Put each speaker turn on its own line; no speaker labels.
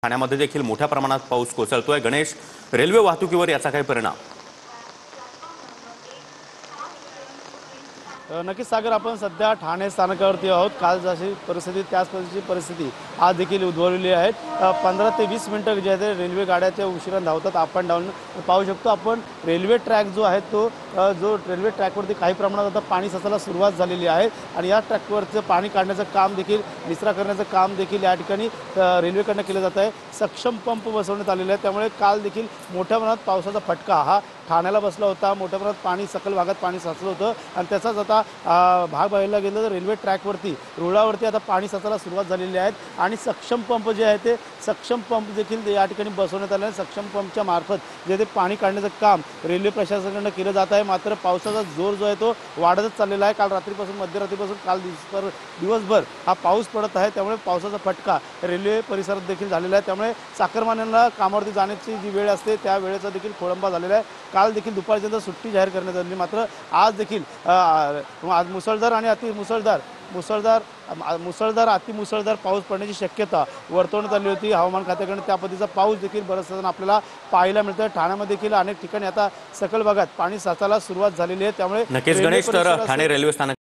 ठाण्यामध्ये देखील मोठ्या प्रमाणात पाऊस कोसळतोय। गणेश, रेल्वे वाहतुकीवर याचा काही परिणाम?
नक्कीच सागर, आपण सध्या ठाणे स्थानकावरती आहोत। काल जशी परिस्थिती त्याच पद्धतीची परिस्थिती आज देखील उद्भवलेली आहे। 15 ते 20 मिनिटं जे आहे रेल्वे गाड्याच्या उशिरा धावतात, अप अँड डाऊन पाहू शकतो आपण। रेल्वे ट्रॅक जो आहे तो जो रेल्वे ट्रॅकवरती काही प्रमाणात आता पाणी साचायला सुरुवात झालेली आहे आणि या ट्रॅकवरचं पाणी काढण्याचं काम देखील, निचरा करण्याचं काम देखील या ठिकाणी रेल्वेकडनं केलं जात आहे। सक्षम पंप बसवण्यात आलेले आहे, त्यामुळे काल देखील मोठ्या प्रमाणात पावसाचा फटका हा ठाण्याला बसला होता। मोठ्या प्रमाणात पाणी सकल भागात पाणी साचलं होतं आणि त्याचाच आता भाग पाहायला गेलं तर रेल्वे ट्रॅकवरती रुळावरती आता पाणी साचायला सुरुवात झालेली आहे आणि सक्षम पंप जे आहे ते सक्षम पंप देखील या ठिकाणी बसवण्यात आले आहे। सक्षम पंपच्या मार्फत जे ते पाणी काढण्याचं काम रेल्वे प्रशासनाकडून केलं जात आहे। मात्र पावसाचा जोर जो आहे तो वाढतच चाललेला आहे। काल रात्रीपासून, मध्यरात्रीपासून काल दिवसभर हा पाऊस पडत आहे, त्यामुळे पावसाचा फटका रेल्वे परिसरात देखील झालेला आहे। त्यामुळे चाकरमान्यांना कामावरती जाण्याची जी वेळ असते त्या वेळेचा देखील खोळंबा झालेला आहे। काल देखील दुपारपर्यंत सुट्टी जाहीर करण्यात आली, मात्र आज देखील आज मुसळधार आणि अतिमुसळधार पाऊस पडण्याची शक्यता वर्तवण्यात आली होती हवामान खात्याकडून। त्या पद्धतीचा पाऊस देखील बऱ्याच आपल्याला पाहायला मिळतोय। ठाण्यामध्ये देखील अनेक ठिकाणी आता सकल भागात पाणी साचायला सुरुवात झालेली आहे, त्यामुळे
नक्कीच गणेश, तर ठाणे रेल्वे स्थानक